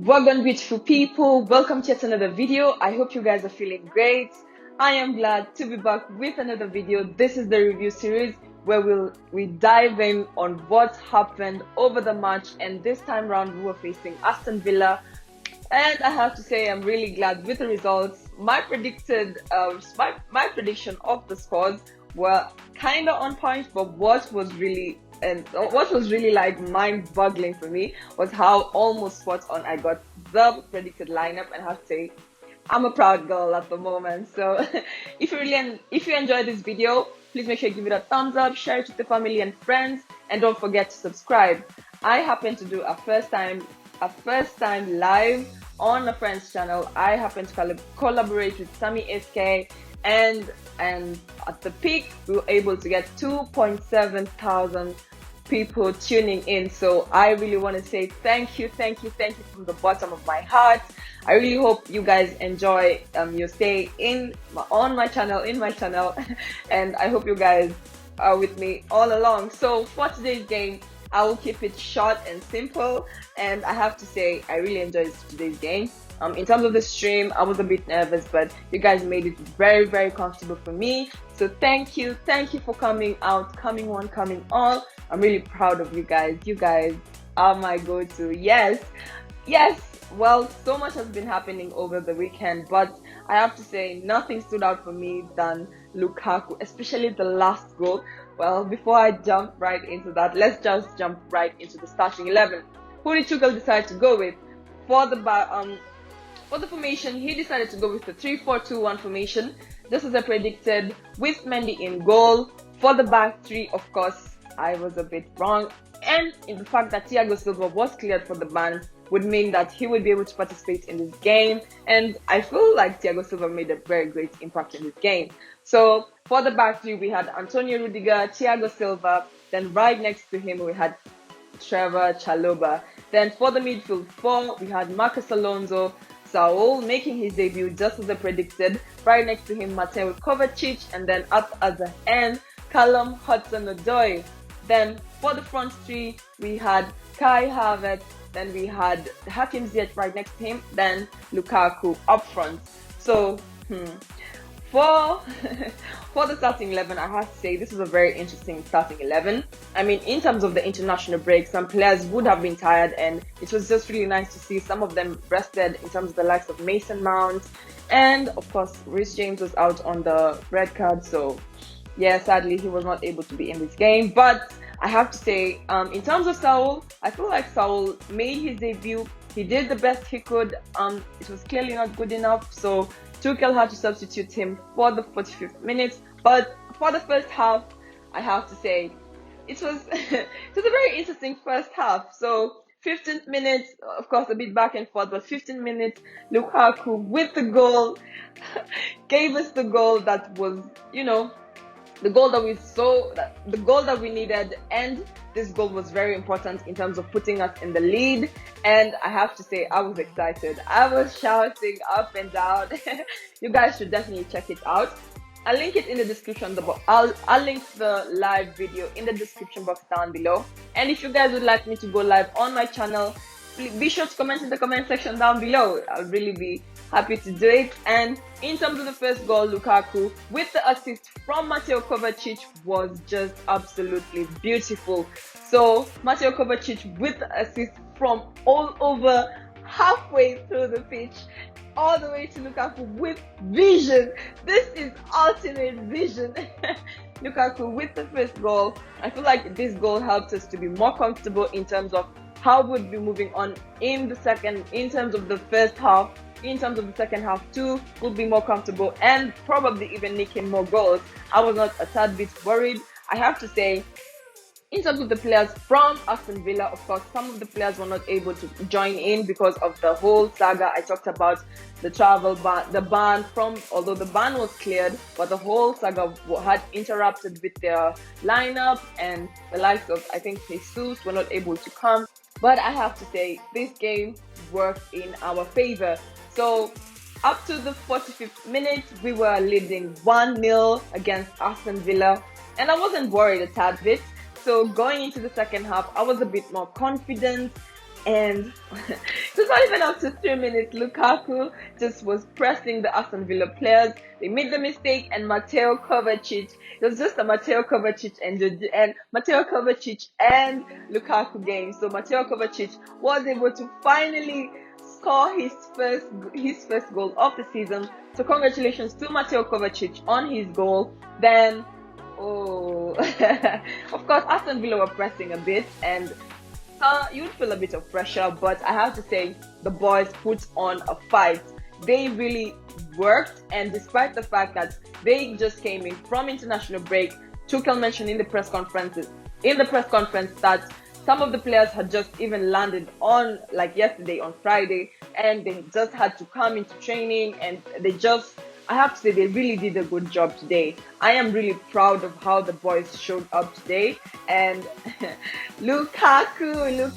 Welcome, beautiful people. Welcome to yet another video. I hope you guys are feeling great. I am glad to be back with another video. This is the review series where we dive in on what happened over the match, and this time round we were facing Aston Villa. And I have to say I'm really glad with the results. My prediction of the scores were kind of on point, but what was really like mind-boggling for me was how almost spot on I got the predicted lineup, and I have to say I'm a proud girl at the moment. So if you enjoyed this video, please make sure you give it a thumbs up, share it with your family and friends, and don't forget to subscribe. I happen to do a first time live on a friend's channel. I happen to collaborate with Sammy SK, and at the peak we were able to get 2.7 thousand people tuning in. So I really want to say thank you from the bottom of my heart. I really hope you guys enjoy your stay on my channel and I hope you guys are with me all along. So for today's game, I will keep it short and simple, and I have to say I really enjoyed today's game. In terms of the stream, I was a bit nervous, but you guys made it very comfortable for me. So thank you for coming out, coming one, coming all. I'm really proud of you guys. You guys are my go-to. Yes. Well, so much has been happening over the weekend, but I have to say nothing stood out for me than Lukaku, especially the last goal. Well, before I jump right into that, let's just jump right into the starting 11. Who did Tuchel decide to go with? For the formation, he decided to go with the 3-4-2-1 formation, just as I predicted, with Mendy in goal. For the back three, of course, I was a bit wrong, and in the fact that Thiago Silva was cleared for the ban would mean that he would be able to participate in this game, and I feel like Thiago Silva made a very great impact in this game. So for the back three, we had Antonio Rudiger, Thiago Silva, then right next to him we had Trevor Chalobah. Then for the midfield four, we had Marcus Alonso, Saul making his debut just as I predicted. Right next to him, Mateo Kovacic, and then up at the end, Callum Hudson-Odoi. Then for the front three, we had Kai Havertz, then we had Hakim Ziyech right next to him, then Lukaku up front. So for the starting 11, I have to say this is a very interesting starting 11. I mean, in terms of the international break, some players would have been tired, and it was just really nice to see some of them rested, in terms of the likes of Mason Mount, and of course Reece James was out on the red card, so yeah, sadly he was not able to be in this game. But I have to say, in terms of Saul, I feel like Saul made his debut. He did the best he could. It was clearly not good enough, so Tuchel had to substitute him for the 45th minute. But for the first half, I have to say it was it was a very interesting first half. So 15 minutes, of course, a bit back and forth, but 15 minutes, Lukaku with the goal gave us the goal that was, the goal that we needed, and this goal was very important in terms of putting us in the lead. And I have to say, I was excited. I was shouting up and down. You guys should definitely check it out. I'll link it in the description box. I'll link the live video in the description box down below. And if you guys would like me to go live on my channel, be sure to comment in the comment section down below. I'll really be happy to do it. And in terms of the first goal, Lukaku with the assist from Mateo Kovacic was just absolutely beautiful. So Mateo Kovacic with the assist from all over, halfway through the pitch, all the way to Lukaku with vision. This is ultimate vision. Lukaku with the first goal. I feel like this goal helped us to be more comfortable in terms of how we'd be moving on in terms of the first half. In terms of the second half too, we'll be more comfortable and probably even making more goals. I was not a tad bit worried. I have to say, in terms of the players from Aston Villa, of course, some of the players were not able to join in because of the whole saga I talked about, the travel ban, although the ban was cleared, but the whole saga had interrupted with their lineup, and the likes of, I think, Jesus were not able to come. But I have to say, this game worked in our favor. So up to the 45th minute, we were leading 1-0 against Aston Villa, and I wasn't worried a tad bit. So going into the second half, I was a bit more confident. And it was not even up to 3 minutes. Lukaku just was pressing the Aston Villa players. They made the mistake, and Mateo Kovacic. It was just a Mateo Kovacic and Mateo Kovacic and Lukaku game. So Mateo Kovacic was able to finally score his first goal of the season. So congratulations to Mateo Kovacic on his goal. Then, oh, of course, Aston Villa were pressing a bit, and you'd feel a bit of pressure, but I have to say the boys put on a fight. They really worked, and despite the fact that they just came in from international break, Tuchel mentioned in the press conference that some of the players had just even landed on like yesterday on Friday, and they just had to come into training, and I have to say they really did a good job today. I am really proud of how the boys showed up today. And Lukaku, you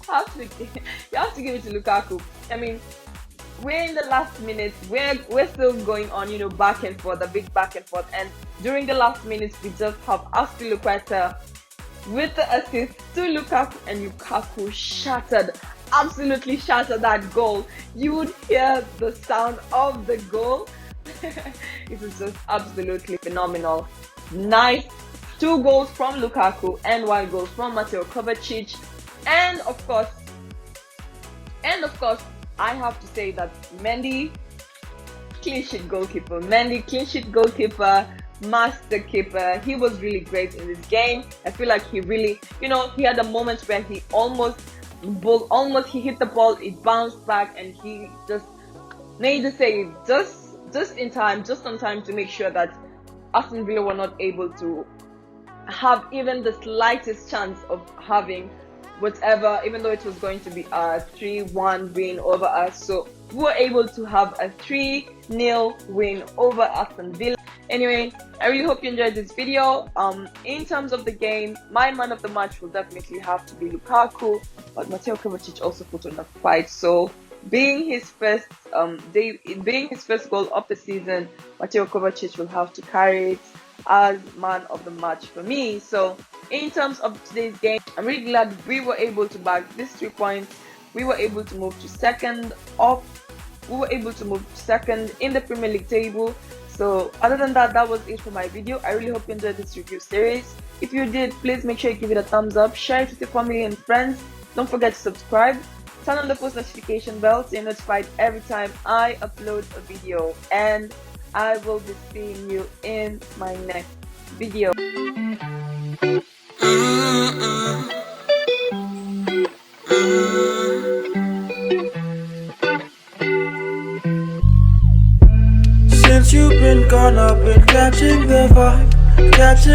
have to give it to Lukaku. I mean, we're in the last minutes. We're still going on, back and forth, a big back and forth. And during the last minutes, we just have Aspi Luqueta with the assist to Lukaku, and Lukaku absolutely shattered that goal. You would hear the sound of the goal. It was just absolutely phenomenal. Nice. 2 goals from Lukaku and 1 goal from Mateo Kovacic. And of course, I have to say that Mendy, clean sheet goalkeeper. Master keeper. He was really great in this game. I feel like he really, he had a moment where he almost he hit the ball, it bounced back, and he just made the save just on time to make sure that Aston Villa were not able to have even the slightest chance of having whatever, even though it was going to be a 3-1 win over us. So we were able to have a 3-0 win over Aston Villa. Anyway, I really hope you enjoyed this video. In terms of the game, my man of the match will definitely have to be Lukaku, but Mateo Kovacic also put on a fight. So being his first goal of the season, Mateo Kovacic will have to carry it as man of the match for me. So in terms of today's game, I'm really glad we were able to bag these 3 points. We were able to move to second in the Premier League table. So other than that, that was it for my video. I really hope you enjoyed this review series. If you did, please make sure you give it a thumbs up, share it with your family and friends. Don't forget to subscribe. Turn on the post notification bell so you're notified every time I upload a video. And I will be seeing you in my next video. Since you've been gone, I've been catching the vibe, catching